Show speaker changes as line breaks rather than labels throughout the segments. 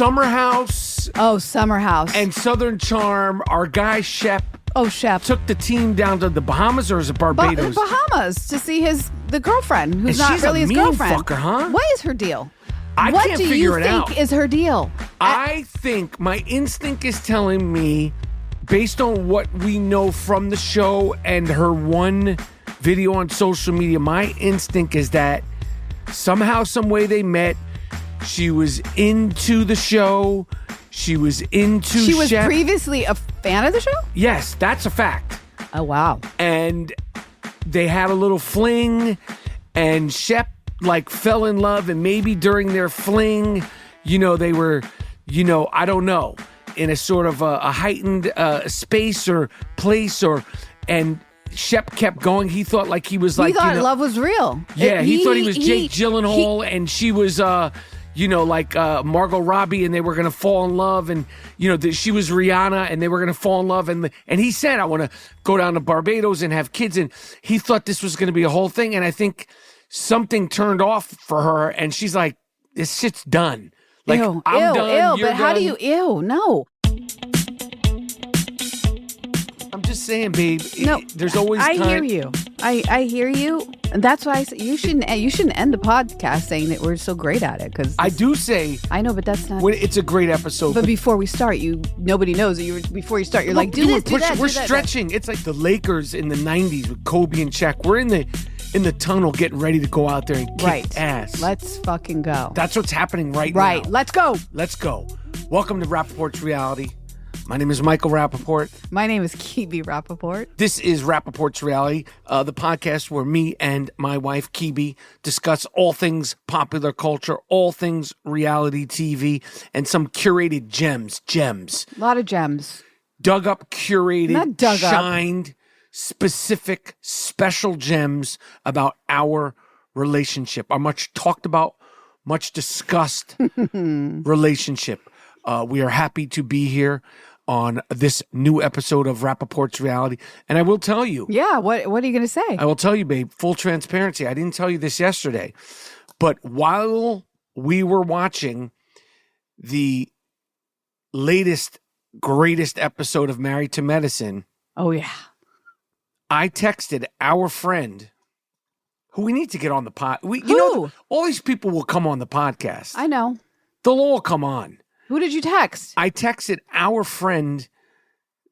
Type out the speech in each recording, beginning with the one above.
Summer House.
Oh, Summer House.
And Southern Charm, our guy Shep.
Oh, Shep.
Took the team down to the Bahamas, or is it Barbados?
Bahamas to see the girlfriend, who's not
she's
really
a
his
mean
girlfriend.
fucker, huh?
What is her deal?
I
what
can't
do
figure
you
it
think
out.
is her deal?
I think my instinct is telling me, based on what we know from the show and her one video on social media, my instinct is that somehow, some way they met. She was into the show. She was into
She was
Shep.
previously a fan of the show?
Yes, that's a fact.
Oh, wow.
And they had a little fling, and Shep fell in love, and maybe during their fling, they were, I don't know, in a sort of a heightened space or place, and Shep kept going. He thought he was
He thought love was real.
Yeah, he thought he was Jake Gyllenhaal, and she was Margot Robbie, and they were going to fall in love, and she was Rihanna, and they were going to fall in love, and he said, I want to go down to Barbados and have kids, and he thought this was going to be a whole thing, and I think something turned off for her, and she's like, this shit's done.
I'm done. But how do you? No.
I'm just saying, babe.
No,
there's always time.
I hear you. I hear you, and that's why I say you shouldn't end the podcast saying that we're so great at it, because
I do say
I know, but that's not.
It's a great episode.
But before we start, nobody knows that before you start, you're like, do this, do that.
We're stretching. It's like the Lakers in the '90s with Kobe and Shaq. We're in the tunnel getting ready to go out there and kick ass.
Let's fucking go.
That's what's happening now.
Right. Let's go.
Let's go. Welcome to Rapaport'S Reality. My name is Michael Rapaport.
My name is Kebe Rapaport.
This is Rapaport'S Reality, the podcast where me and my wife, Kebe, discuss all things popular culture, all things reality TV, and some curated gems.
A lot of gems.
Dug up, curated,
Not dug
shined, specific, special gems about our relationship, our much talked about, much discussed relationship. We are happy to be here on this new episode of Rapaport'S Reality. And I will tell you.
Yeah, what are you going to say?
I will tell you, babe, full transparency. I didn't tell you this yesterday. But while we were watching the latest, greatest episode of Married to Medicine.
Oh, yeah.
I texted our friend, who we need to get on the pod. All these people will come on the podcast.
I know.
They'll all come on.
Who did you text?
I texted our friend,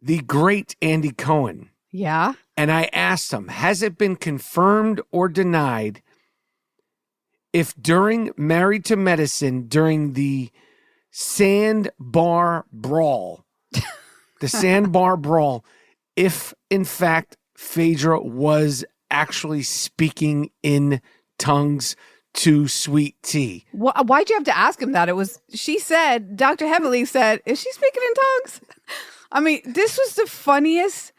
the great Andy Cohen.
Yeah.
And I asked him, has it been confirmed or denied if during Married to Medicine, during the Sandbar Brawl, if in fact Phaedra was actually speaking in tongues to Sweet Tea?
Why'd you have to ask him that? Dr. Heavenly said, is she speaking in tongues? I mean, this was the funniest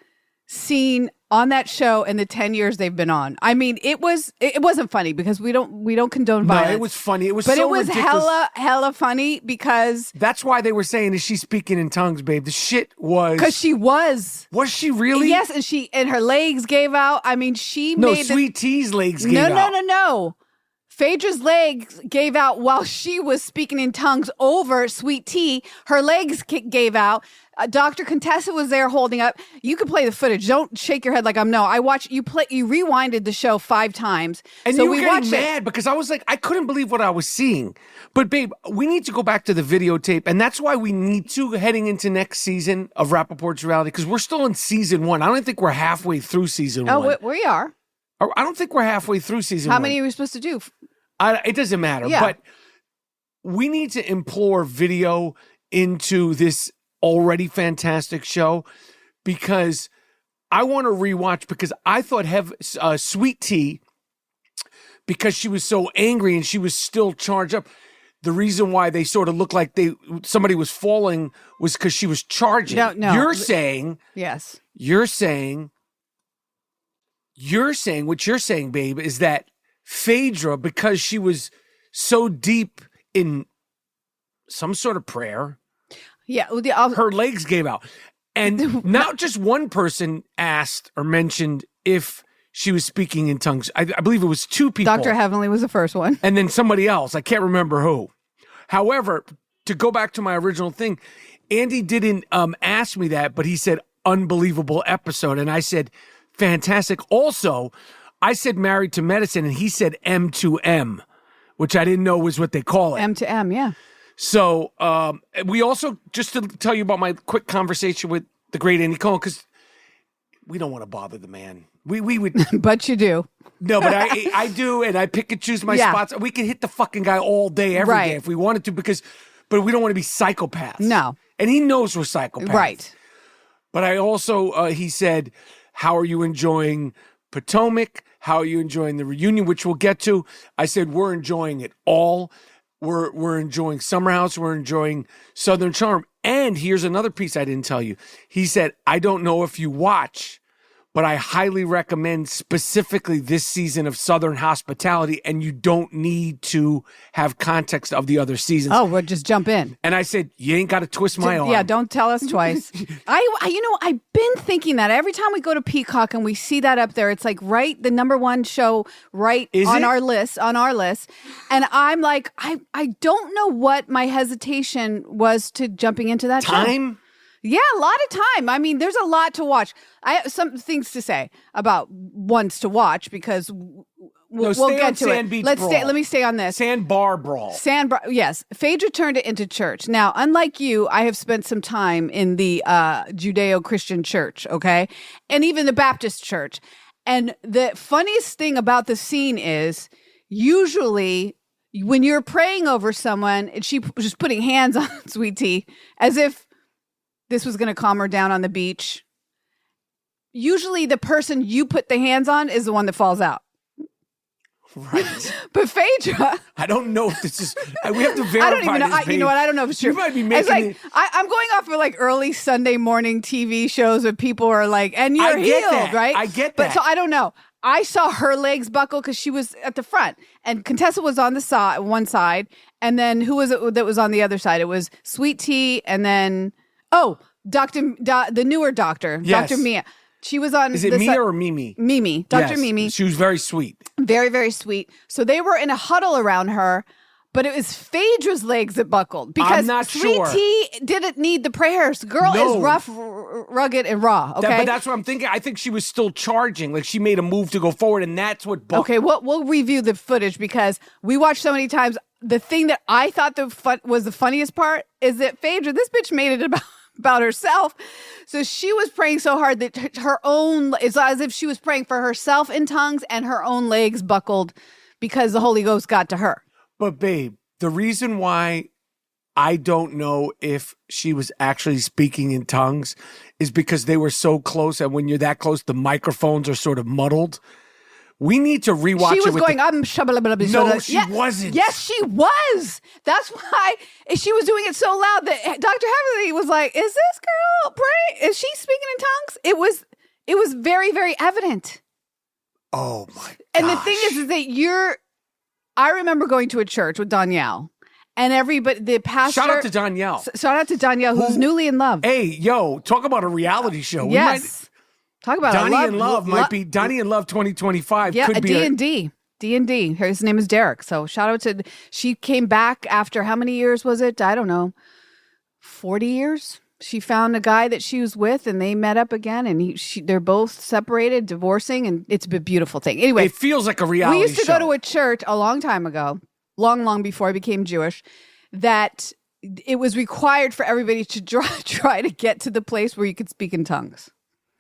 scene on that show in the 10 years they've been on. I mean, it wasn't funny because we don't condone violence.
No, it was funny. It was
but
so
it was
ridiculous.
hella funny because
that's why they were saying, is she speaking in tongues, babe? The shit was
because she was.
Was she really?
Yes, and her legs gave out. I mean,
Sweet Tea's legs gave out.
No. Phaedra's legs gave out while she was speaking in tongues over Sweet Tea. Her legs gave out. Dr. Contessa was there holding up. You could play the footage. Don't shake your head like I'm no. I watched you play. You rewinded the show 5 times,
and
so
you were
we
getting
watched
mad because I was like, I couldn't believe what I was seeing. But babe, we need to go back to the videotape, and that's why we need to heading into next season of Rapaport'S Reality, because we're still in season 1. I don't think we're halfway through season 1.
Oh, we are.
I don't think we're halfway through season 1.
How many are we supposed to do?
It doesn't matter, but we need to implore video into this already fantastic show because I want to rewatch, because I thought Sweet Tea, because she was so angry and she was still charged up, the reason why they sort of looked like somebody was falling was because she was charging.
No.
You're saying,
yes.
You're saying, what you're saying, babe, is that Phaedra, because she was so deep in some sort of prayer, her legs gave out. And not just one person asked or mentioned if she was speaking in tongues. I believe it was 2 people.
Dr. Heavenly was the first one.
And then somebody else. I can't remember who. However, to go back to my original thing, Andy didn't ask me that, but he said, unbelievable episode. And I said, fantastic. Also, I said Married to Medicine, and he said M2M, which I didn't know was what they call it.
M2M, yeah.
So we also, just to tell you about my quick conversation with the great Andy Cohen, because we don't want to bother the man. We would.
But you do.
No, but I do, and I pick and choose my spots. We can hit the fucking guy all day, every day if we wanted to, but we don't want to be psychopaths.
No.
And he knows we're psychopaths.
Right.
But I also, he said, how are you enjoying Potomac? How are you enjoying the reunion, which we'll get to? I said, we're enjoying it all. We're enjoying Summer House. We're enjoying Southern Charm. And here's another piece I didn't tell you. He said, I don't know if you watch, but I highly recommend specifically this season of Southern Hospitality, and you don't need to have context of the other seasons.
Oh, we'll just jump in.
And I said, you ain't got to twist my arm.
Yeah, don't tell us twice. I've been thinking that every time we go to Peacock and we see that up there, it's like the number one show on our list. And I'm like, I don't know what my hesitation was to jumping into that show.
Time?
Yeah, a lot of time. I mean, there's a lot to watch. I have some things to say about ones to watch because we'll get to it.
Beach
Let me stay on this.
Sandbar Brawl.
Yes. Phaedra turned it into church. Now, unlike you, I have spent some time in the Judeo-Christian church, okay? And even the Baptist church. And the funniest thing about the scene is usually when you're praying over someone, and she was just putting hands on Sweet Tea as if this was going to calm her down on the beach. Usually the person you put the hands on is the one that falls out.
Right.
But Phaedra,
I don't know if this is, we have to verify
I don't even know.
this,
You know what? I don't know if it's true.
You might be making
I'm going off of like early Sunday morning TV shows where people are like, and you're healed, right?
I get that.
But so I don't know. I saw her legs buckle because she was at the front, and Contessa was on the one side, and then who was it that was on the other side? It was Sweet Tea, and then the newer doctor,
yes.
Dr. Mia. She was on.
Is it Mia or Mimi?
Mimi, Dr.
Yes.
Mimi.
She was very sweet.
Very, very sweet. So they were in a huddle around her, but it was Phaedra's legs that buckled because
I'm not
Sweet
sure.
Tea didn't need the prayers. The girl is rough, rugged, and raw. Okay,
but that's what I'm thinking. I think she was still charging. Like she made a move to go forward, and that's what.
Okay, we'll review the footage because we watched so many times. The thing that I thought was the funniest part is that Phaedra, this bitch made it about herself. So she was praying so hard that it's as if she was praying for herself in tongues and her own legs buckled because the Holy Ghost got to her.
But babe, the reason why I don't know if she was actually speaking in tongues is because they were so close, and when you're that close, the microphones are sort of muddled. We need to rewatch it.
She was going,
No, she wasn't.
Yes, she was. That's why she was doing it so loud that Dr. Heatherly was like, is this girl praying? Is she speaking in tongues? It was very, very evident.
Oh my God.
And the thing is that I remember going to a church with Danielle. And the pastor.
Shout out to Danielle.
Shout out to Danielle, who's newly in love.
Hey, yo, talk about a reality show.
Yes. Talk about
Donny In Love might be Donny In Love 2025.
Yeah,
could be
D&D. D&D. His name is Derek. So shout out to. She came back after how many years was it? I don't know. 40 years. She found a guy that she was with, and they met up again, and they're both separated, divorcing, and it's a beautiful thing. Anyway,
it feels like a reality show.
We used to go to a church a long time ago, long before I became Jewish, that it was required for everybody to try to get to the place where you could speak in tongues.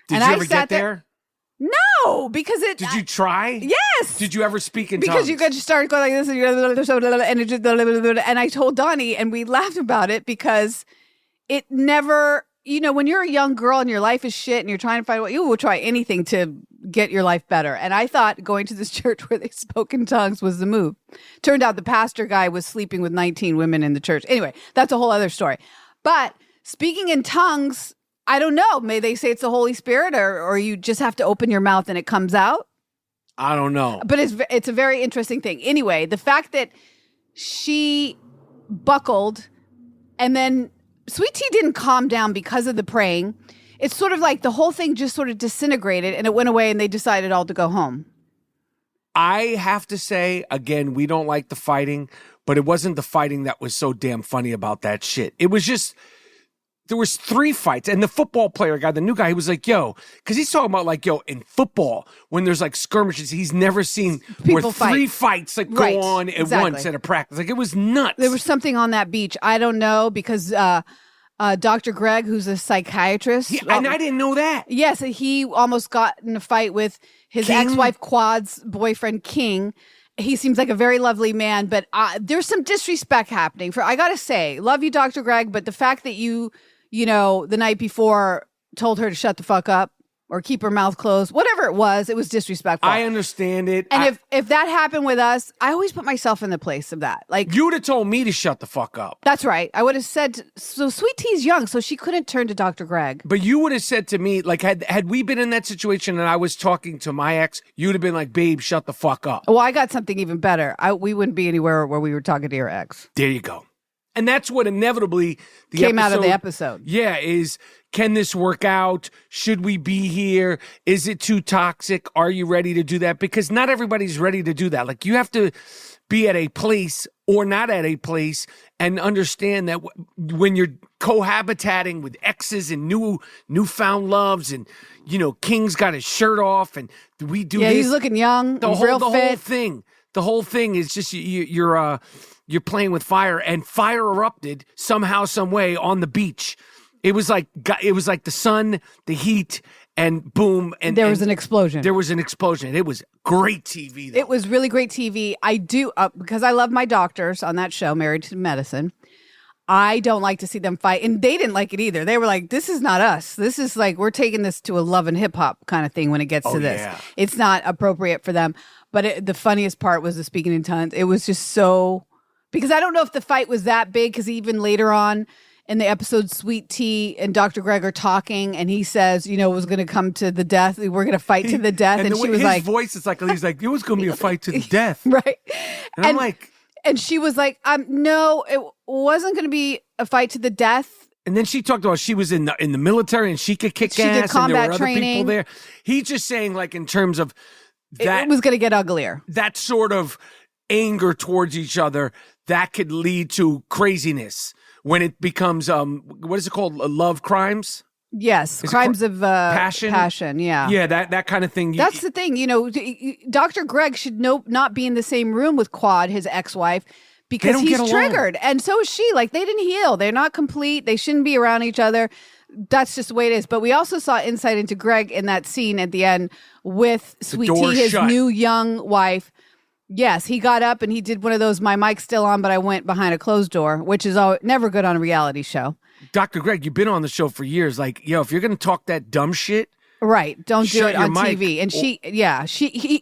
Did you ever get there?
No, because
Did you try?
Yes.
Did you ever speak in
because
tongues?
You could just start going like this, and I told Donnie, and we laughed about it because it never, when you're a young girl and your life is shit and you're trying to find you will try anything to get your life better. And I thought going to this church where they spoke in tongues was the move. Turned out the pastor guy was sleeping with 19 women in the church. Anyway, that's a whole other story. But speaking in tongues, I don't know. May they say it's the Holy Spirit, or you just have to open your mouth and it comes out?
I don't know.
But it's a very interesting thing. Anyway, the fact that she buckled and then Sweet Tea didn't calm down because of the praying. It's sort of like the whole thing just sort of disintegrated and it went away and they decided all to go home.
I have to say, again, we don't like the fighting, but it wasn't the fighting that was so damn funny about that shit. It was just, there was 3 fights, and the football player guy, the new guy, he was like, yo, because he's talking about like, yo, in football, when there's like skirmishes, he's never seen
People
where
fight.
3 fights like go on at once at a practice. Like, it was nuts.
There was something on that beach. I don't know, because Dr. Greg, who's a psychiatrist.
And I didn't know that.
Yes, he almost got in a fight with his ex-wife Quad's boyfriend King. He seems like a very lovely man, but there's some disrespect happening. I gotta say, love you, Dr. Greg, but the fact that you the night before told her to shut the fuck up or keep her mouth closed, whatever it was disrespectful.
I understand it.
And if that happened with us, I always put myself in the place of that. Like,
you would have told me to shut the fuck up.
That's right. I would have said, so Sweet Tea's young, so she couldn't turn to Dr. Greg.
But you would have said to me, like, had we been in that situation and I was talking to my ex, you would have been like, babe, shut the fuck up.
Well, I got something even better. We wouldn't be anywhere where we were talking to your ex.
There you go. And that's what inevitably
came out of the episode.
Yeah, is, can this work out? Should we be here? Is it too toxic? Are you ready to do that? Because not everybody's ready to do that. Like, you have to be at a place or not at a place and understand that when you're cohabitating with exes and newfound loves, and King's got his shirt off and we do this.
Yeah, he's looking young, the whole
thing. The whole thing is just you're playing with fire, and fire erupted somehow, some way on the beach. It was like the sun, the heat, and boom, and
there was an explosion.
There was an explosion. It was great TV, though.
It was really great TV. I do because I love my doctors on that show, Married to Medicine. I don't like to see them fight, and they didn't like it either. They were like, "This is not us. This is like we're taking this to a love and hip hop kind of thing when it gets to this.
Yeah.
It's not appropriate for them." But the funniest part was the speaking in tongues. It was just so, because I don't know if the fight was that big, because even later on in the episode, Sweet Tea and Dr. Greg are talking, and he says, it was going to come to the death. We're going to fight to the death. And she was like,
his voice is like, he's like, it was going to be a fight to the death.
Right.
And I'm like,
and she was like, no, it wasn't going to be a fight to the death.
And then she talked about she was in the military and she could kick ass.
Did combat
and there were
training.
other people there. He's just saying, like, in terms of that,
it was going to get uglier.
That sort of anger towards each other, that could lead to craziness when it becomes what is it called? Love crimes?
Yes, crimes of
passion.
Passion, yeah.
Yeah, that kind of thing.
That's the thing, Dr. Greg should not be in the same room with Quad, his ex-wife, because he's triggered. And so is she. Like, they didn't heal. They're not complete. They shouldn't be around each other. That's just the way it is. But we also saw insight into Greg in that scene at the end with Sweet Tea, his new young wife. Yes, he got up and he did one of those, my mic's still on, but I went behind a closed door, which is never good on a reality show.
Dr. Greg, you've been on the show for years. Like, if you're going to talk that dumb shit.
Right. Don't do it on TV. And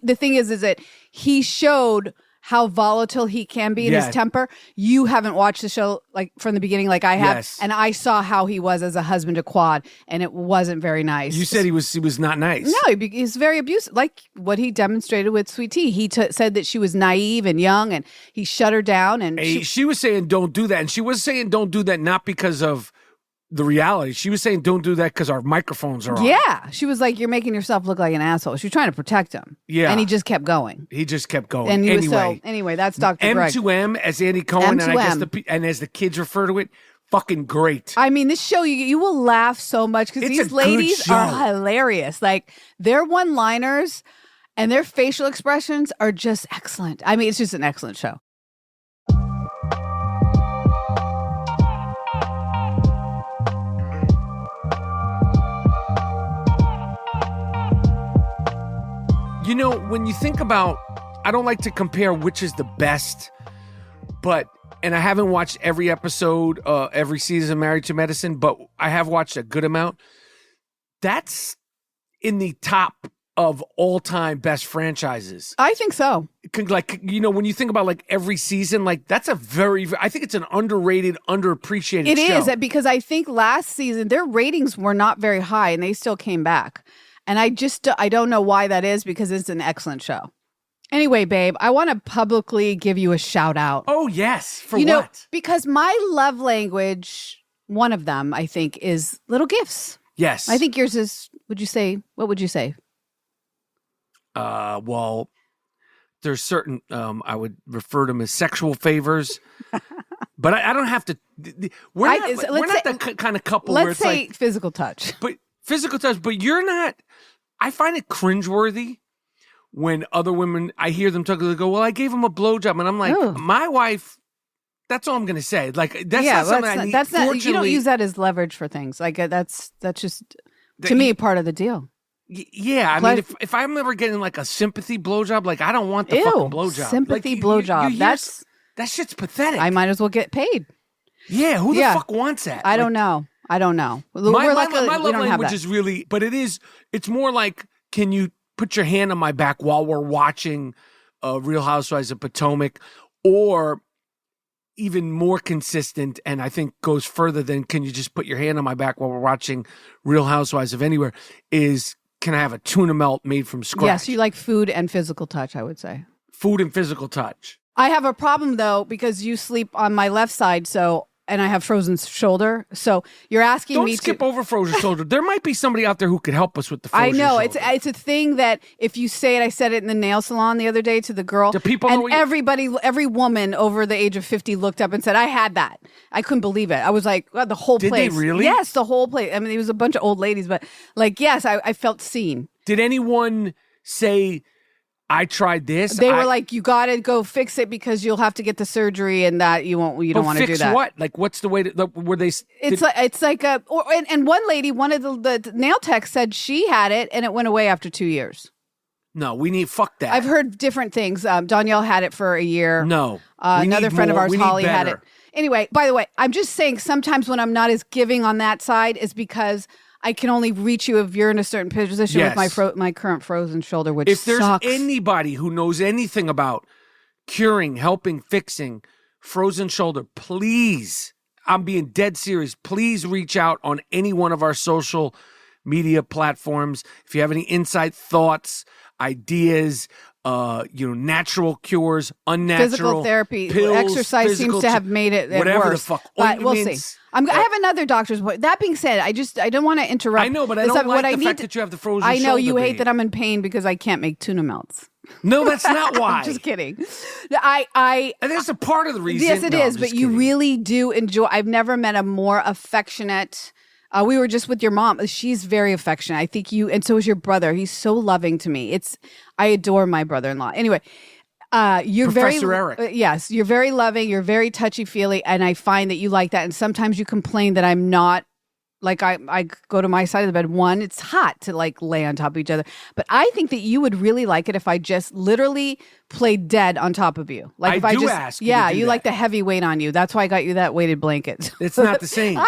the thing is that he showed how volatile he can be in his temper. You haven't watched the show like from the beginning like I have.
Yes.
And I saw how he was as a husband to Quad, and it wasn't very nice.
You said he was not nice.
No, he's very abusive, like what he demonstrated with Sweet Tea. He said that she was naive and young, and he shut her down. And
she was saying don't do that. And she was saying don't do that not because of the reality. She was saying don't do that because our microphones are on.
Yeah. She was like, you're making yourself look like an asshole. She was trying to protect him.
Yeah.
And he just kept going.
And
anyway, that's Dr. Greg.
M2M as Andy Cohen,
M2M.
and I guess and as the kids refer to it, fucking great.
I mean, this show, you will laugh so much because these ladies are hilarious. Like, their one-liners and their facial expressions are just excellent. I mean, it's just an excellent show.
When you think about, I don't like to compare which is the best, and I haven't watched every episode, every season of Married to Medicine, but I have watched a good amount. That's in the top of all-time best franchises.
I think so.
Like, when you think about like every season, like that's I think it's an underrated, underappreciated show.
It is, because I think last season their ratings were not very high and they still came back. And I don't know why that is, because it's an excellent show. Anyway, babe, I want to publicly give you a shout out.
Oh, yes. For what?
Because my love language, one of them, I think, is little gifts.
Yes.
I think yours is, what would you say?
Well, there's certain, I would refer to them as sexual favors, but I don't have to. We're not the kind of couple where it's like
physical touch.
But physical touch, but you're not. I find it cringeworthy when other women, I hear them talk, they go, well, I gave him a blowjob. And I'm like, my wife, that's all I'm going to say. Like, that's not something I need.
That's not, you don't use that as leverage for things. Like, that's just, to me, part of the deal.
Yeah, I mean, if I'm ever getting like a sympathy blowjob, like, I don't want the fucking blowjob.
Sympathy blowjob.
That shit's pathetic.
I might as well get paid.
Yeah, who the fuck wants that?
I don't know. My
love language is really, but it's more like, can you put your hand on my back while we're watching Real Housewives of Potomac, or even more consistent, and I think goes further than can you just put your hand on my back while we're watching Real Housewives of Anywhere, is can I have a tuna melt made from scratch?
Yes, you like food and physical touch, I would say.
Food and physical touch.
I have a problem, though, because you sleep on my left side, and I have frozen shoulder. So you're asking me to...
Don't skip over frozen shoulder. There might be somebody out there who could help us with the frozen shoulder.
I know. It's a thing that if you say it, I said it in the nail salon the other day to the girl.
Do people know
every woman over the age of 50 looked up and said, I had that. I couldn't believe it. I was like, well, the whole place.
Did they really?
Yes, the whole place. I mean, it was a bunch of old ladies, but like, yes, I felt seen.
Did anyone say... I tried this.
They were like, you got to go fix it because you'll have to get the surgery and that you don't want to do that.
Fix what? Like, what's the way to, were they?
It's like a, and one lady, one of the nail techs said she had it and it went away after 2 years.
No, fuck that.
I've heard different things. Danielle had it for a year.
No.
Another friend of ours, Holly, had it. Anyway, by the way, I'm just saying sometimes when I'm not as giving on that side is because I can only reach you if you're in a certain position with my current frozen shoulder, which
if there's
sucks.
Anybody who knows anything about curing, helping, fixing frozen shoulder, please, I'm being dead serious, please reach out on any one of our social media platforms. If you have any insight, thoughts, ideas, natural cures, unnatural
physical therapy,
pills,
exercise seems to have made it
whatever
worse.
The fuck.
But we'll see. I have another doctor's appointment. That being said, I don't want to interrupt.
I know, but I don't like the fact that you have the frozen shoulder.
I know you
hate
that I'm in pain because I can't make tuna melts.
No, that's not why.
I'm just kidding.
And that's a part of the reason.
Yes, it is. But you really do enjoy. I've never met a more affectionate. We were just with your mom. She's very affectionate. I think and so is your brother. He's so loving to me. I adore my brother-in-law. Anyway, you're
Professor Eric.
Yes, you're very loving. You're very touchy-feely, and I find that you like that. And sometimes you complain that I'm not. Like I go to my side of the bed. One, it's hot to like lay on top of each other. But I think that you would really like it if I just literally played dead on top of you. Like if I just
ask you to do
you
that.
like the heavy weight on you. That's why I got you that weighted blanket.
It's not the same.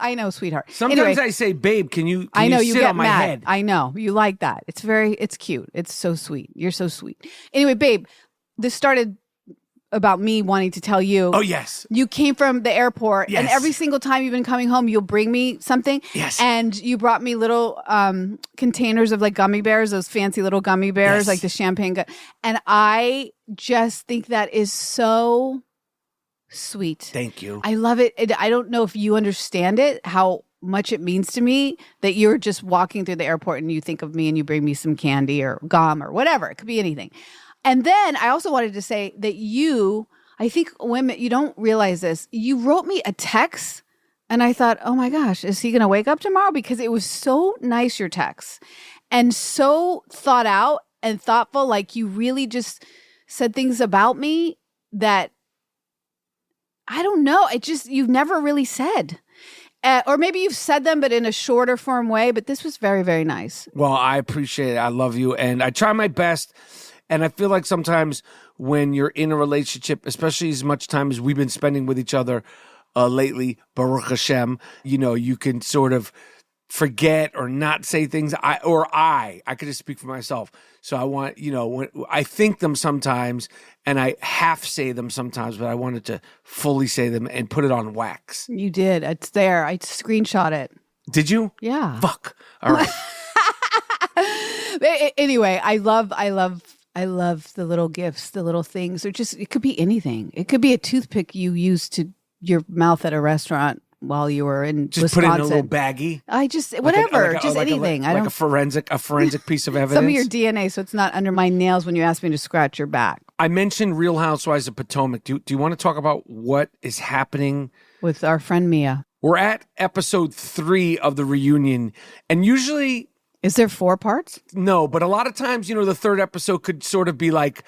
I know, sweetheart.
Sometimes
anyway,
I say, babe, can you
you
sit
get
on my
mad.
head?
I know. You like that. It's cute. It's so sweet. You're so sweet. Anyway, babe, this started about me wanting to tell you.
Oh, yes.
You came from the airport,
yes.
and every single time you've been coming home, you'll bring me something.
Yes.
And you brought me little containers of like gummy bears, those fancy little gummy bears, like the champagne. And I just think that is so sweet.
Thank you.
I love it. I don't know if you understand it, how much it means to me that you're just walking through the airport and you think of me and you bring me some candy or gum or whatever. It could be anything. And then I also wanted to say that I think women, you don't realize this. You wrote me a text and I thought, oh my gosh, is he going to wake up tomorrow? Because it was so nice, your text, and so thought out and thoughtful. Like you really just said things about me that I don't know. You've never really said. Or maybe you've said them, but in a shorter form way. But this was very, very nice.
Well, I appreciate it. I love you. And I try my best. And I feel like sometimes when you're in a relationship, especially as much time as we've been spending with each other lately, Baruch Hashem, you can sort of forget or not say things. I could just speak for myself. So I want, when I think them sometimes and I half say them sometimes, but I wanted to fully say them and put it on wax.
You did. It's there. I screenshot it.
Did you?
Yeah.
Fuck. All right.
Anyway, I love the little gifts, the little things. It could be anything. It could be a toothpick you use to your mouth at a restaurant while you were in
just
Wisconsin.
Put it in a little baggie.
I just whatever, just anything.
Like a forensic piece of evidence.
Some of your DNA, so it's not under my nails when you ask me to scratch your back.
I mentioned Real Housewives of Potomac. Do you want to talk about what is happening
with our friend Mia?
We're at episode 3 of the reunion, and usually...
Is there 4 parts?
No, but a lot of times, the 3rd episode could sort of be like,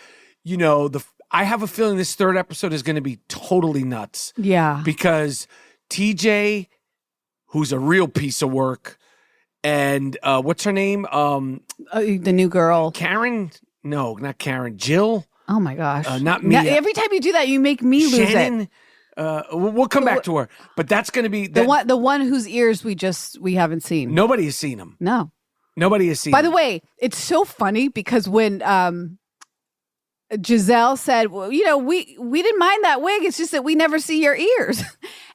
I have a feeling this 3rd episode is going to be totally nuts.
Yeah.
Because TJ, who's a real piece of work, and what's her name?
The new girl.
Karen? No, not Karen. Jill?
Oh, my gosh.
Not me.
Every time you do that, you make me lose it.
We'll come back to her, but that's going to be
the one whose ears we haven't seen.
Nobody has seen him.
No,
nobody has seen.
By the way, it's so funny because when Giselle said, "Well, we didn't mind that wig. It's just that we never see your ears,"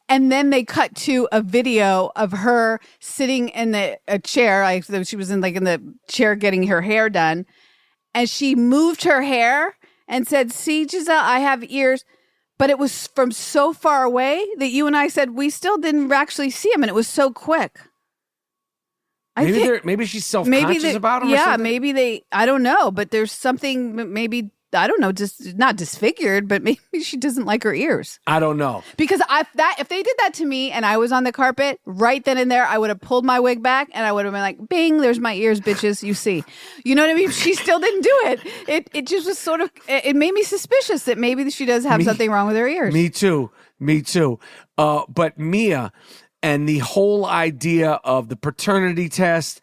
and then they cut to a video of her sitting in a chair. She was in the chair getting her hair done, and she moved her hair and said, "See, Giselle, I have ears." But it was from so far away that you and I said we still didn't actually see him, and it was so quick.
Maybe she's self-conscious about him.
Yeah, maybe I don't know, but there's something. Maybe I don't know, just not disfigured, but maybe she doesn't like her ears.
I don't know,
because if they did that to me and I was on the carpet right then and there, I would have pulled my wig back and I would have been like, "Bing, there's my ears, bitches. You see." You know what I mean? She still didn't do it. It just was sort of. It made me suspicious that maybe she does have something wrong with her ears.
Me too. But Mia and the whole idea of the paternity test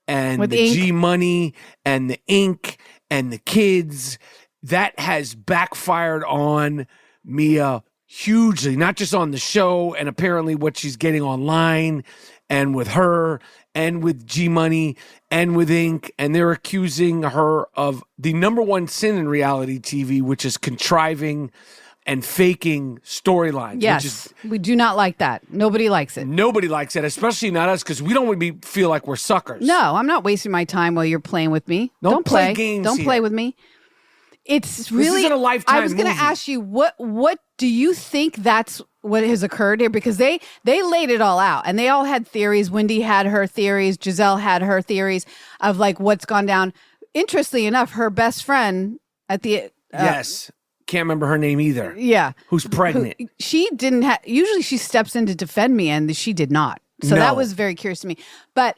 and
with
the G money and the ink and the kids. That has backfired on Mia hugely, not just on the show and apparently what she's getting online and with her and with G Money and with Ink. And they're accusing her of the number one sin in reality TV, which is contriving and faking storylines.
Yes, we do not like that. Nobody likes it.
Nobody likes it, especially not us, because we don't want to feel like we're suckers.
No, I'm not wasting my time while you're playing with me.
Don't play games.
Don't play with me. It's really.
This isn't a Lifetime
I was going to ask you what do you think that's what has occurred here, because they laid it all out and they all had theories. Wendy had her theories. Giselle had her theories of like what's gone down. Interestingly enough, her best friend at the
yes, can't remember her name either.
Yeah,
who's pregnant?
She didn't have. Usually she steps in to defend me, and she did not. So that was very curious to me. But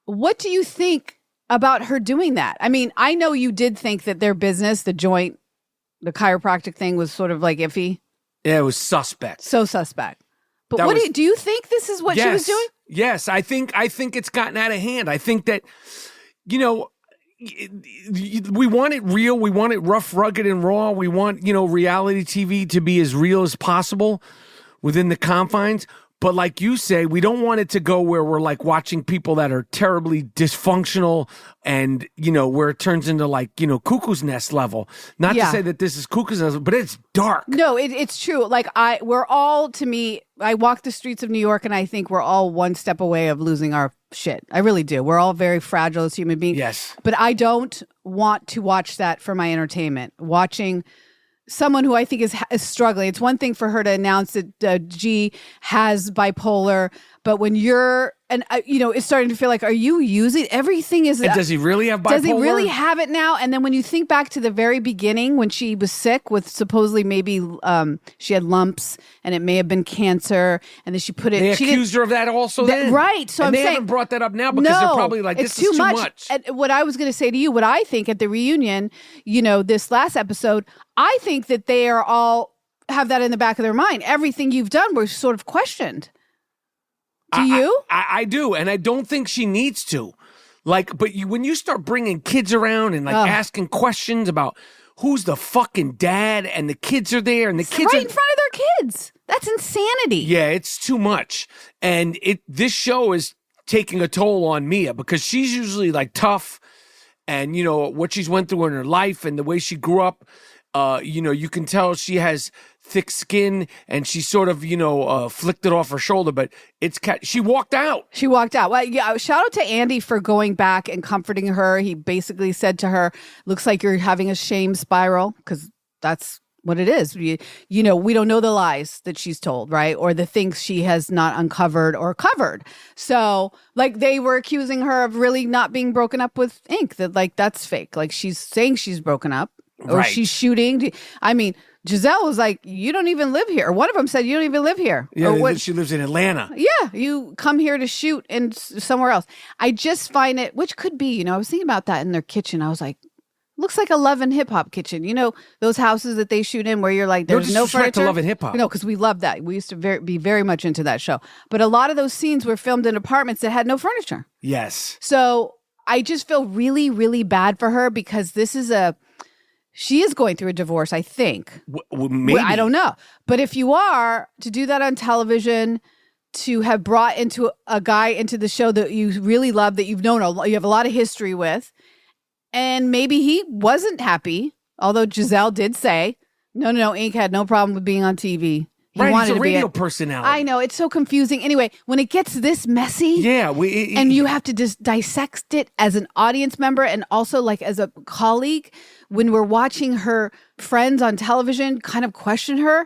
what do you think about her doing that? I mean, I know you did think that their business, the chiropractic thing was sort of like iffy.
Yeah, it was suspect.
So suspect. But do you think this is what she was doing?
Yes, I think it's gotten out of hand. I think that, we want it real. We want it rough, rugged, and raw. We want, reality TV to be as real as possible within the confines. But like you say, we don't want it to go where we're like watching people that are terribly dysfunctional and, where it turns into like, Cuckoo's Nest level. Not to say that this is Cuckoo's Nest, but it's dark.
No, it's true. Like I walk the streets of New York and I think we're all one step away of losing our shit. I really do. We're all very fragile as human beings.
Yes.
But I don't want to watch that for my entertainment. Watching someone who I think is struggling. It's one thing for her to announce that G has bipolar, but when you're, and it's starting to feel like, are you using everything?
Does he really have bipolar?
Does he really have it now? And then when you think back to the very beginning when she was sick with supposedly maybe she had lumps and it may have been cancer, and then she put it.
They accused her of that also.
Right. So
and
they
haven't brought that up now because they're probably like, this is too much.
And what I was going to say to you, what I think at the reunion, this last episode, I think that they are all have that in the back of their mind. Everything you've done was sort of questioned. Do you?
I do, and I don't think she needs to. But when you start bringing kids around and asking questions about who's the fucking dad, and the kids are there, and the kids
right in front of their kids, that's insanity.
Yeah, it's too much, and this show is taking a toll on Mia because she's usually like tough, and what she's went through in her life and the way she grew up. You can tell she has thick skin, and she sort of, flicked it off her shoulder, but she walked out.
She walked out. Well, yeah, shout out to Andy for going back and comforting her. He basically said to her, looks like you're having a shame spiral, because that's what it is. We don't know the lies that she's told, right? Or the things she has not uncovered or covered. So like they were accusing her of really not being broken up with Ink, that like that's fake. Like she's saying she's broken up or she's shooting. I mean, Giselle was like, you don't even live here. One of them said, you don't even live here.
Yeah, she lives in Atlanta.
Yeah, you come here to shoot in somewhere else. I just find it, which could be, I was thinking about that in their kitchen. I was like, looks like a Love and Hip Hop kitchen. Those houses that they shoot in where you're like, there's no furniture.
To Love and Hip Hop.
Because we love that. We used to be very much into that show. But a lot of those scenes were filmed in apartments that had no furniture.
Yes.
So I just feel really, really bad for her because she is going through a divorce, I think.
Maybe.
I don't know. But if you are, to do that on television, to have brought a guy into the show that you really love, that you've known, you have a lot of history with, and maybe he wasn't happy, although Giselle did say, no, Ink had no problem with being on TV.
He's a radio personality.
I know. It's so confusing. Anyway, when it gets this messy, and you have to just dissect it as an audience member and also like as a colleague, when we're watching her friends on television kind of question her,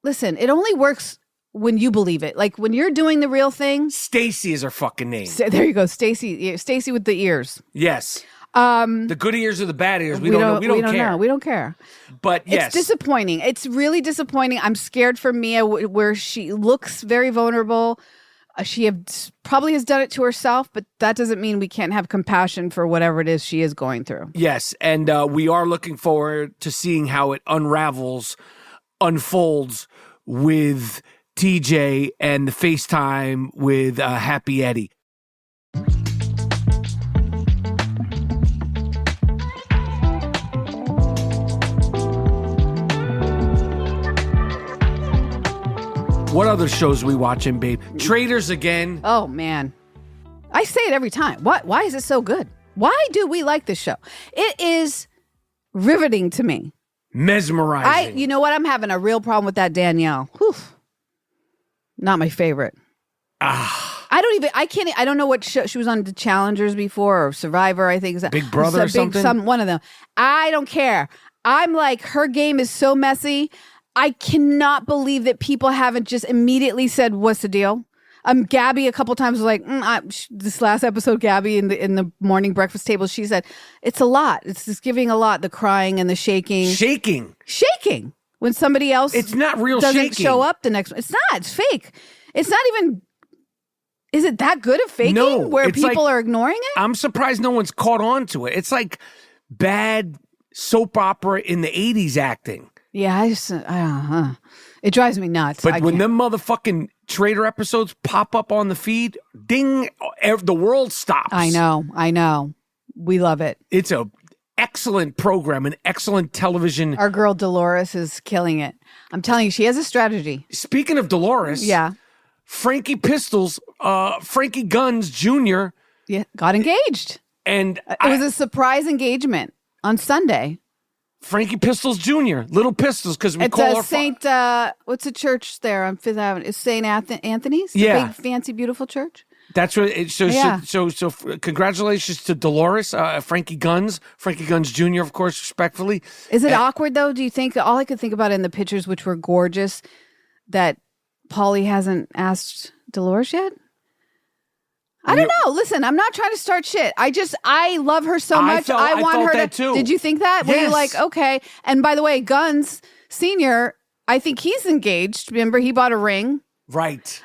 listen, it only works when you believe it. Like when you're doing the real thing.
Stacy is her fucking name.
There you go. Stacy with the ears.
Yes. The good ears or the bad ears. We don't know. We don't care.
We don't care.
But yes.
It's disappointing. It's really disappointing. I'm scared for Mia where she looks very vulnerable. She probably has done it to herself, but that doesn't mean we can't have compassion for whatever it is she is going through.
Yes. And we are looking forward to seeing how it unfolds with TJ and the FaceTime with Happy Eddie. What other shows are we watching, babe? Traitors again.
Oh, man. I say it every time. Why is it so good? Why do we like this show? It is riveting to me.
Mesmerizing.
You know what? I'm having a real problem with that Danielle. Whew. Not my favorite. I don't know what show she was on, The Challengers before or Survivor, I think.
Big Brother or something?
One of them. I don't care. I'm like, her game is so messy. I cannot believe that people haven't just immediately said, what's the deal? Gabby a couple times was like, this last episode, Gabby in the morning breakfast table, she said, it's a lot. It's just giving a lot, the crying and the shaking. Shaking. When somebody else
it's not real
doesn't
shaking.
Show up the next one. It's not. It's fake. It's not even. Is it that good of faking?
No,
where people are ignoring it?
I'm surprised no one's caught on to it. It's like bad soap opera in the 80s acting.
Yeah, it drives me nuts.
But when them motherfucking Traitor episodes pop up on the feed, ding, the world stops.
I know. We love it.
It's a excellent program, an excellent television.
Our girl Delores is killing it. I'm telling you, she has a strategy.
Speaking of Delores, Frankie Guns Jr.
got engaged.
And
it was a surprise engagement on Sunday.
Frankie Pistols Jr., Little Pistols, because we call her
Saint. What's the church there on Fifth Avenue? It's Saint Anthony's.
Yeah,
big, fancy, beautiful church.
That's what. So, congratulations to Delores, Frankie Guns Jr., of course, respectfully.
Is it awkward though? Do you think all I could think about in the pictures, which were gorgeous, that Paulie hasn't asked Delores yet? I don't know. Listen, I'm not trying to start shit. I love her so much. I want her to.
Too.
Did you think that?
Yes.
Were you like, okay? And by the way, Guns Senior, I think he's engaged. Remember, he bought a ring.
Right.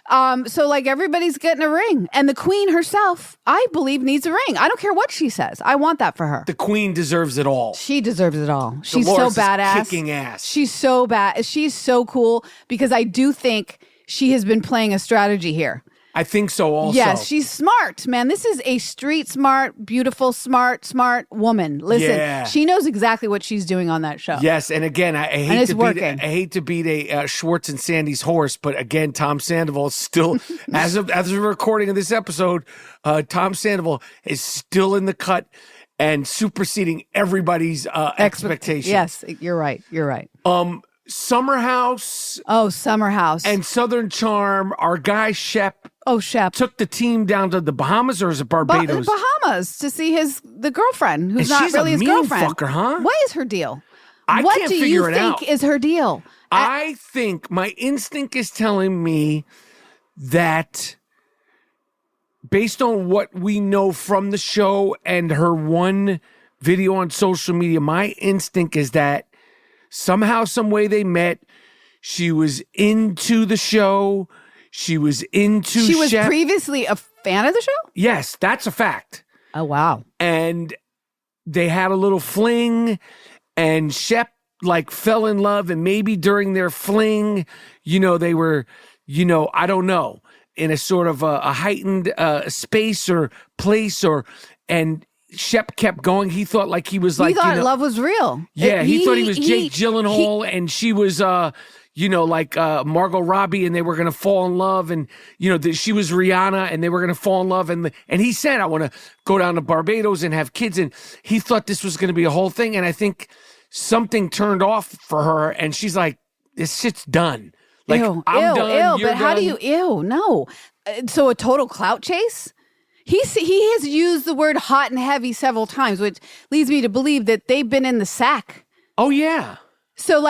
So like everybody's getting a ring, and the Queen herself, I believe, needs a ring. I don't care what she says. I want that for her.
The Queen deserves it all.
She deserves it all. She's
Delores
so badass.
Is kicking ass.
She's so bad. She's so cool because I do think she has been playing a strategy here.
I think so also.
Yes, she's smart, man. This is a street smart, beautiful, smart woman. Listen, she knows exactly what she's doing on that show.
Yes, and again, I hate to beat a Schwartz and Sandy's horse, but again, Tom Sandoval is still, as of the recording of this episode, Tom Sandoval is still in the cut and superseding everybody's expectations.
Yes, you're right.
Summer House.
Oh, Summer House.
And Southern Charm, our guy Shep.
Oh, Shep.
Took the team down to the Bahamas, or is it Barbados?
Bahamas to see the girlfriend, who's not really his girlfriend.
Fucker, huh?
What is her deal? What do you think is her deal?
I think my instinct is telling me that based on what we know from the show and her one video on social media, my instinct is that somehow, some way they met. She was into the show. She was
previously a fan of the show?
Yes, that's a fact.
Oh, wow.
And they had a little fling, and Shep fell in love, and maybe during their fling, they were, I don't know, in a sort of a heightened space or place, and Shep kept going. He thought he was
he thought love was real.
Yeah, he thought he was Jake Gyllenhaal, and she was Margot Robbie, and they were going to fall in love, and she was Rihanna, and they were going to fall in love, and he said, I want to go down to Barbados and have kids, and he thought this was going to be a whole thing, and I think something turned off for her, and she's like, this shit's done. I'm done. You're
but how
done.
do you? No. So a total clout chase? He has used the word hot and heavy several times, which leads me to believe that they've been in the sack.
Oh yeah.
So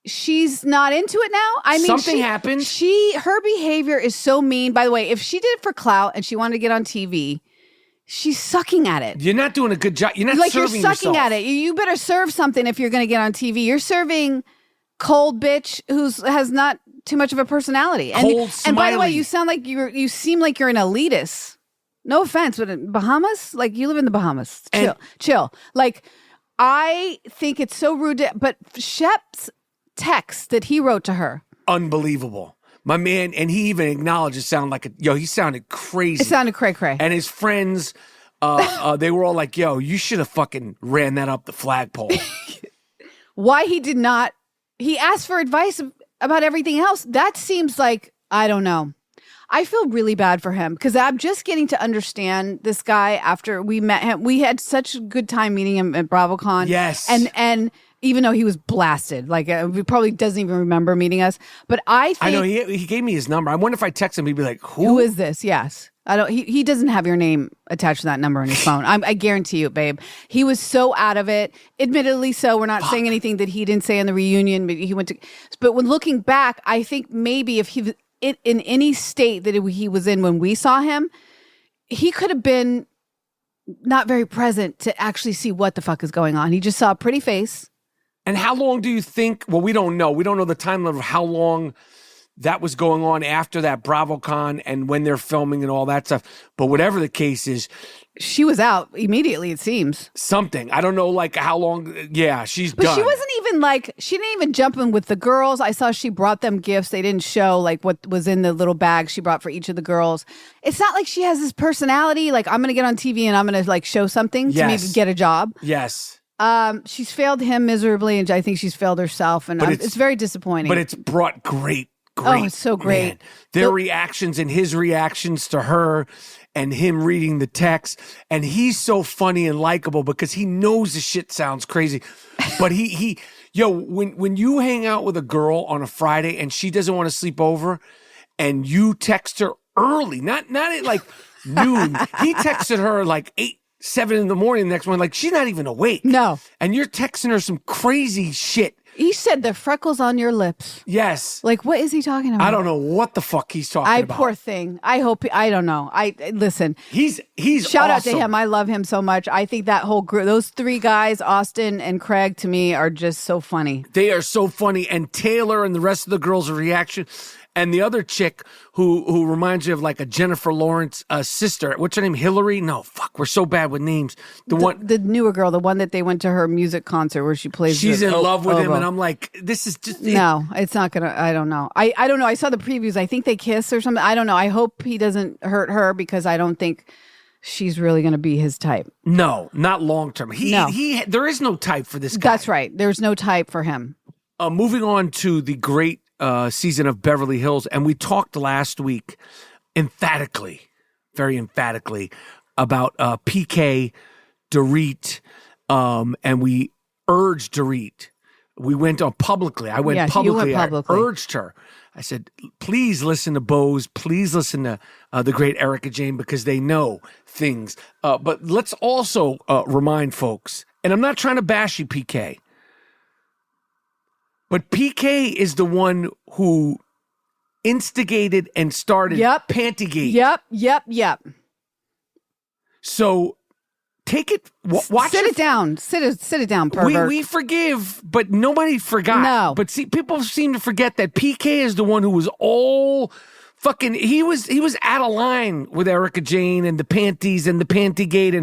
she's not into it now. I mean,
something happened.
Her behavior is so mean. By the way, if she did it for clout and she wanted to get on TV, she's sucking at it.
You're not doing a good job. You're not serving
you're sucking
yourself.
at it. You better serve something if you're going to get on TV. You're serving cold bitch has not too much of a personality. And by the way, you seem like you're an elitist. No offense, but in Bahamas, you live in the Bahamas. Chill. I think it's so rude. But Shep's text that he wrote to her,
unbelievable, my man, and he even acknowledged it sounded he sounded crazy.
It sounded cray.
And his friends, they were all like, "Yo, you should have fucking ran that up the flagpole."
Why he did not? He asked for advice about everything else. That seems I don't know. I feel really bad for him because I'm just getting to understand this guy after we met him. We had such a good time meeting him at BravoCon.
Yes.
And even though he was blasted, he probably doesn't even remember meeting us. But I think...
I know, he gave me his number. I wonder if I text him, he'd be like, who
is this? Yes. I don't. He doesn't have your name attached to that number on his phone. I guarantee you, babe. He was so out of it. Admittedly, so we're not saying anything that he didn't say in the reunion. But he went to. But when looking back, I think maybe if he was in any state that he was in when we saw him, he could have been not very present to actually see what the fuck is going on. He just saw a pretty face.
And how long do you think? Well, we don't know. We don't know the timeline of how long that was going on after that BravoCon and when they're filming and all that stuff. But whatever the case is,
she was out immediately, it seems.
Something. I don't know how long. Yeah, she's done.
But she wasn't even she didn't even jump in with the girls. I saw she brought them gifts. They didn't show what was in the little bag she brought for each of the girls. It's not like she has this personality. I'm going to get on TV and I'm going to show something to maybe get a job.
Yes.
She's failed him miserably, and I think she's failed herself. And it's very disappointing.
But it's brought great.
Oh, it's so great.
Man. Their reactions and his reactions to her and him reading the text. And he's so funny and likable because he knows the shit sounds crazy. But when you hang out with a girl on a Friday and she doesn't want to sleep over and you text her early, not at noon. He texted her 7 in the morning the next morning. She's not even awake.
No.
And you're texting her some crazy shit.
He said the freckles on your lips.
Yes.
What is he talking about?
I don't know what the fuck he's talking about.
Poor thing. I hope. I don't know. Listen.
He's
shout
awesome.
out to him. I love him so much. I think that whole group, those three guys, Austin and Craig, to me are just so funny.
They are so funny. And Taylor and the rest of the girls' reaction. And the other chick who reminds you of a Jennifer Lawrence sister. What's her name? Hillary? No, fuck. We're so bad with names.
The newer girl, the one that they went to her music concert where she plays.
She's in love with him, and I'm like, this is just
no. It's not gonna. I don't know. I don't know. I saw the previews. I think they kiss or something. I don't know. I hope he doesn't hurt her because I don't think she's really gonna be his type.
No, not long term. There is no type for this guy.
That's right. There's no type for him.
Moving on to the great season of Beverly Hills, and we talked last week very emphatically about PK, Dorit, and we urged Dorit. We went on publicly. I went publicly. I urged her. I said, please listen to Bose. Please listen to the great Erica Jane because they know things. But let's also remind folks, and I'm not trying to bash you, PK, But PK is the one who instigated and started Pantygate.
Yep.
So take it, watch
Sit it down. Sit it down, pervert.
We forgive, but nobody forgot.
No.
But see, people seem to forget that PK is the one who was all fucking, he was out of line with Erica Jane and the panties and the Pantygate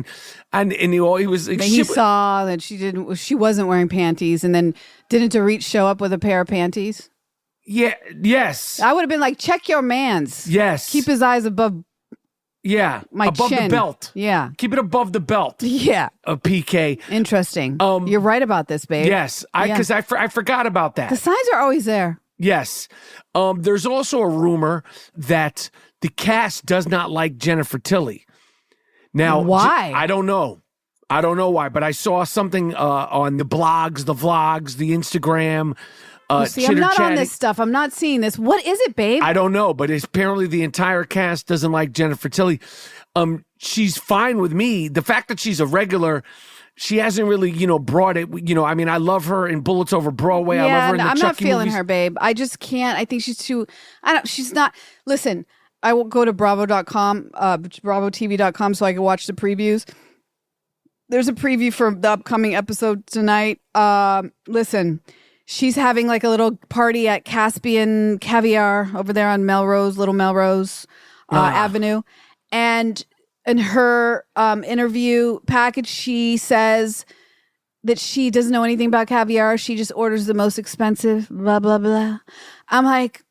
and he was like,
he saw that she wasn't wearing panties, and then didn't Dorit show up with a pair of panties?
Yeah, yes.
I would have been like, check your mans.
Yes.
Keep his eyes above my
above
chin.
the belt.
Yeah.
Keep it above the belt.
Yeah.
Of PK.
Interesting. You're right about this, babe.
Yes. Because I forgot about that.
The signs are always there.
Yes. There's also a rumor that the cast does not like Jennifer Tilly. Now,
why?
I don't know. I don't know why, but I saw something on the blogs, the vlogs, the Instagram.
See, I'm not on this stuff. I'm not seeing this. What is it, babe?
I don't know, but apparently the entire cast doesn't like Jennifer Tilly. She's fine with me. The fact that she's a regular, she hasn't really, brought it. I mean, I love her in Bullets Over Broadway.
Yeah,
I love her in the
I'm
Chucky
not feeling
movies.
her, babe. I just can't. I think she's too. She's not. Listen, I will go to Bravo.com, BravoTV.com, so I can watch the previews. There's a preview for the upcoming episode tonight. Listen. She's having like a little party at Caspian Caviar over there on Little Melrose Avenue. And in her interview package, she says that she doesn't know anything about caviar. She just orders the most expensive, blah, blah, blah. I'm like,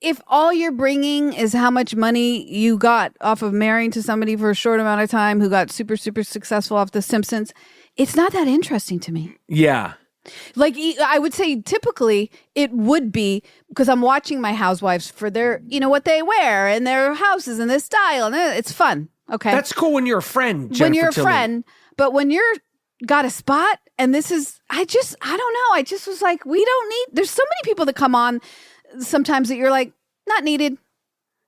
if all you're bringing is how much money you got off of marrying to somebody for a short amount of time who got super, super successful off The Simpsons, it's not that interesting to me.
Yeah.
Like, I would say typically it would be, because I'm watching my housewives for their, what they wear and their houses and their style, and it's fun. Okay.
That's cool when you're a friend, Jennifer
When you're a
Tilly.
friend, but when you're got a spot and this is, I don't know. I just was like, we don't need, there's so many people that come on sometimes that you're like, not needed.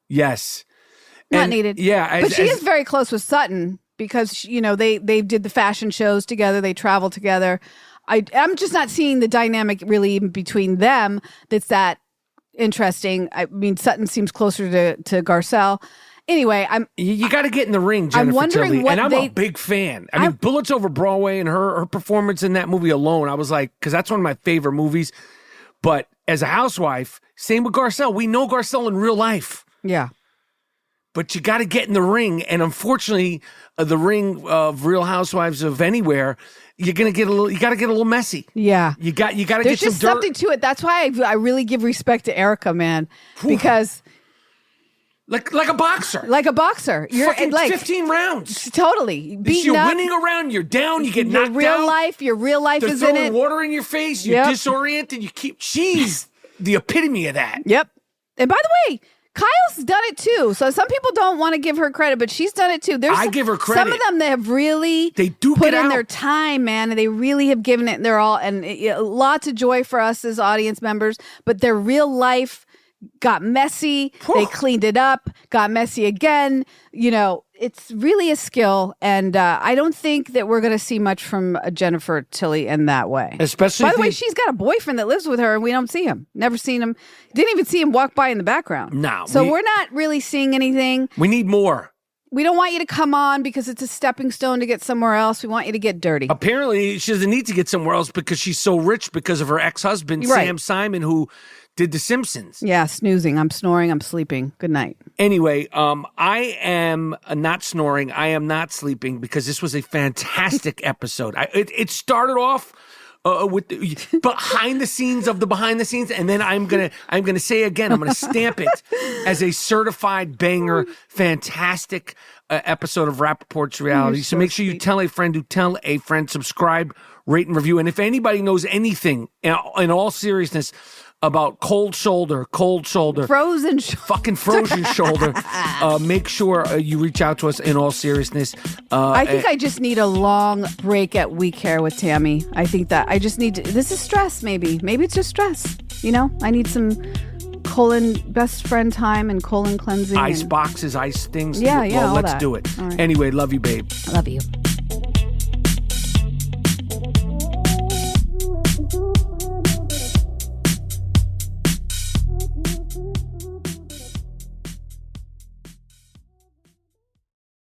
Yes.
Not needed.
Yeah.
But she is very close with Sutton because, they did the fashion shows together. They traveled together. I'm just not seeing the dynamic really even between them that's that interesting. I mean, Sutton seems closer to Garcelle. Anyway,
you got to get in the ring, Jennifer
I'm wondering
Tilly,
what
and I'm a big fan. I mean, Bullets Over Broadway and her performance in that movie alone, I was like, because that's one of my favorite movies. But as a housewife, same with Garcelle. We know Garcelle in real life.
Yeah.
But you got to get in the ring, and unfortunately, the ring of Real Housewives of Anywhere, you got to get a little messy.
Yeah.
You got to get some dirt.
There's just something to it. That's why I really give respect to Erica, man, because
like a boxer.
Like a boxer. You're
fucking
like
15 rounds.
Totally.
You're winning a round, you're down, you get knocked out.
Your real life
They're
is in it.
throwing water in your face, you're disoriented, she's the epitome of that.
Yep. And by the way, Kyle's done it too. So some people don't want to give her credit, but she's done it too.
I give her credit.
Some of them that have really put in their time, man, and they really have given it their all. And lots of joy for us as audience members. But their real life got messy.
Whew.
They cleaned it up, got messy again. It's really a skill. And I don't think that we're going to see much from Jennifer Tilly in that way.
Especially
by the way, she's got a boyfriend that lives with her and we don't see him. Never seen him. Didn't even see him walk by in the background.
No.
So we're not really seeing anything.
We need more.
We don't want you to come on because it's a stepping stone to get somewhere else. We want you to get dirty.
Apparently, she doesn't need to get somewhere else because she's so rich because of her ex-husband,
Right.
Sam Simon, who did The Simpsons.
Yeah, snoozing. I'm snoring. I'm sleeping. Good night.
Anyway, I am not snoring. I am not sleeping because this was a fantastic episode. It started off with the behind the scenes of the behind the scenes, and then I'm gonna say again, I'm gonna stamp it as a certified banger, fantastic episode of Rapaport's Reality. So make sure you tell a friend who tell a friend, subscribe, rate, and review. And if anybody knows anything, in all seriousness, about cold shoulder,
frozen
fucking frozen shoulder, make sure you reach out to us in all seriousness.
I think I just need a long break at We Care with Tammy. I think that I just need to, this is stress, maybe it's just stress. I need some colon best friend time and colon cleansing.
Ice boxes, ice things.
Yeah,
well,
all
let's
that.
do it.
All right.
Anyway, love you, babe.
I love you.